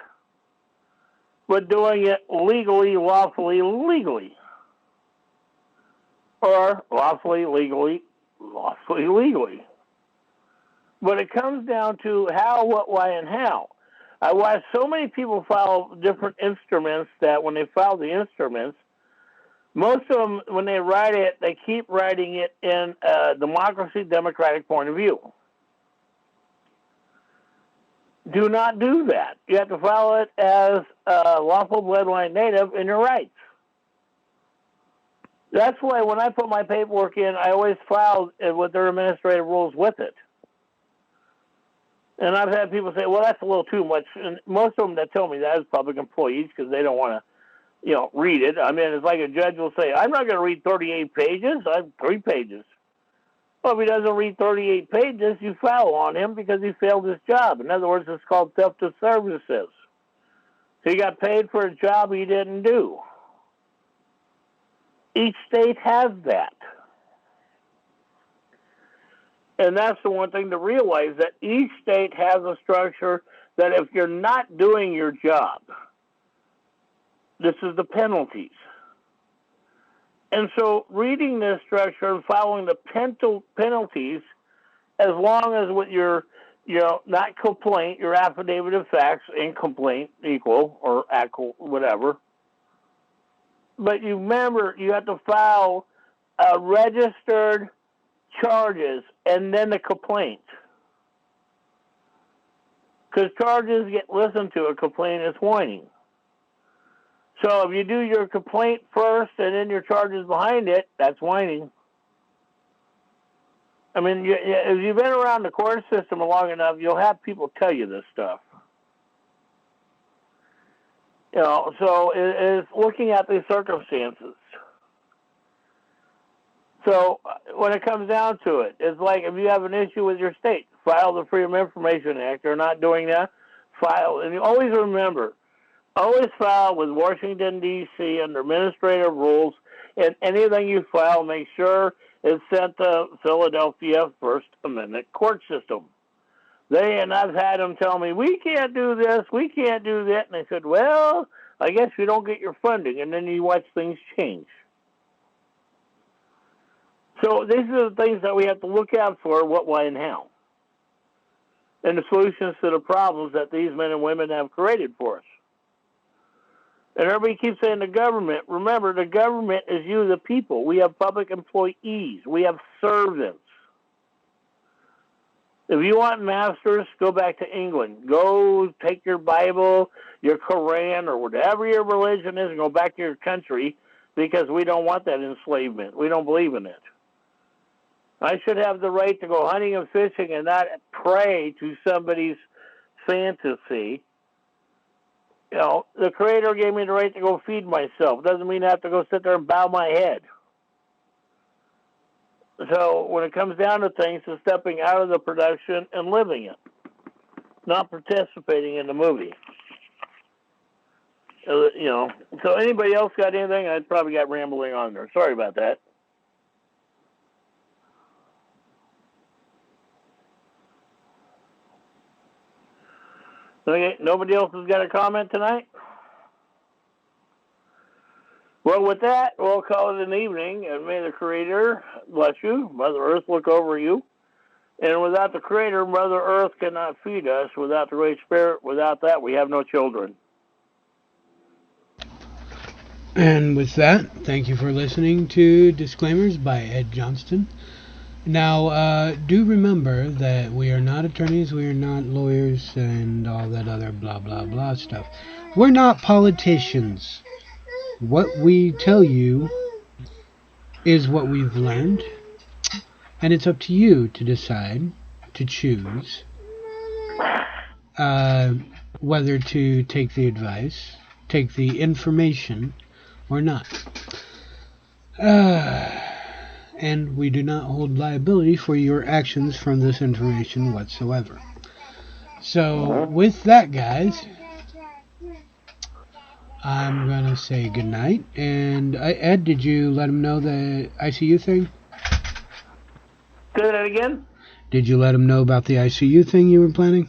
but doing it legally, lawfully, legally. Or lawfully, legally, lawfully, legally. But it comes down to how, what, why, and how. I watch so many people file different instruments that when they file the instruments, most of them, when they write it, they keep writing it in a democracy, democratic point of view. Do not do that. You have to file it as a lawful bloodline native in your rights. That's why when I put my paperwork in, I always file with their administrative rules with it. And I've had people say, well, that's a little too much. And most of them that tell me that is public employees because they don't want to, read it. I mean, it's like a judge will say, I'm not going to read 38 pages. I have 3 pages. Well, if he doesn't read 38 pages, you foul on him because he failed his job. In other words, it's called theft of services. So he got paid for a job he didn't do. Each state has that. And that's the one thing to realize, that each state has a structure that if you're not doing your job, this is the penalties. And so reading this structure and following the penalties, as long as with your, not complaint, your affidavit of facts and complaint equal or whatever. But you remember, you have to file registered charges and then the complaint. Because charges get listened to, a complaint is whining. So if you do your complaint first and then your charges behind it, that's whining. I mean, if you've been around the court system long enough, you'll have people tell you this stuff. So it's looking at these circumstances. So when it comes down to it, it's like if you have an issue with your state, file the Freedom of Information Act. They're not doing that. File. And you always remember, always file with Washington, D.C. under administrative rules. And anything you file, make sure it's sent to Philadelphia First Amendment court system. And I've had them tell me, we can't do this, we can't do that. And I said, well, I guess you don't get your funding. And then you watch things change. So these are the things that we have to look out for, what, why, and how. And the solutions to the problems that these men and women have created for us. And everybody keeps saying the government. Remember, the government is you, the people. We have public employees. We have servants. If you want masters, go back to England. Go take your Bible, your Quran, or whatever your religion is, and go back to your country, because we don't want that enslavement. We don't believe in it. I should have the right to go hunting and fishing and not pray to somebody's fantasy. The Creator gave me the right to go feed myself. Doesn't mean I have to go sit there and bow my head. So when it comes down to things, it's stepping out of the production and living it, not participating in the movie. So anybody else got anything? I probably got rambling on there. Sorry about that. Okay, nobody else has got a comment tonight? Well, with that, we'll call it an evening, and may the Creator bless you. Mother Earth look over you. And without the Creator, Mother Earth cannot feed us. Without the Great Spirit, without that, we have no children.
And with that, thank you for listening to Disclaimers by Ed Johnston. Now, do remember that we are not attorneys, we are not lawyers, and all that other blah, blah, blah stuff. We're not politicians. What we tell you is what we've learned, and it's up to you to decide, to choose, whether to take the advice, take the information, or not. And we do not hold liability for your actions from this information whatsoever. So, with that, guys, I'm going to say goodnight. And, Ed, did you let him know the ICU thing?
Say that again?
Did you let him know about the ICU thing you were planning?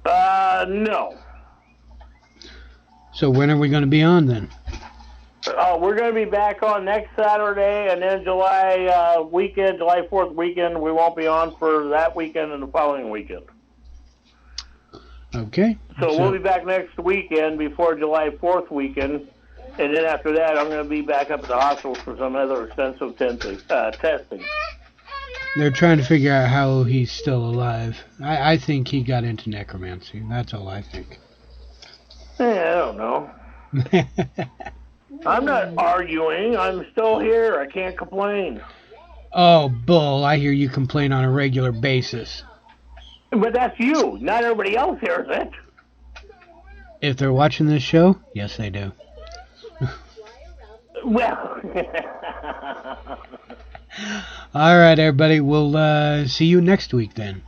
No.
So, when are we going to be on, then?
We're going to be back on next Saturday, and then July weekend, July 4th weekend, we won't be on for that weekend and the following weekend.
Okay.
So we'll be back next weekend before July 4th weekend, and then after that, I'm going to be back up at the hospital for some other extensive testing.
They're trying to figure out how he's still alive. I think he got into necromancy. That's all I think.
Yeah, I don't know. I'm not arguing. I'm still here. I can't complain.
Oh, bull. I hear you complain on a regular basis.
But that's you. Not everybody else hears it.
If they're watching this show, yes, they do.
Well.
All right, everybody. We'll see you next week then.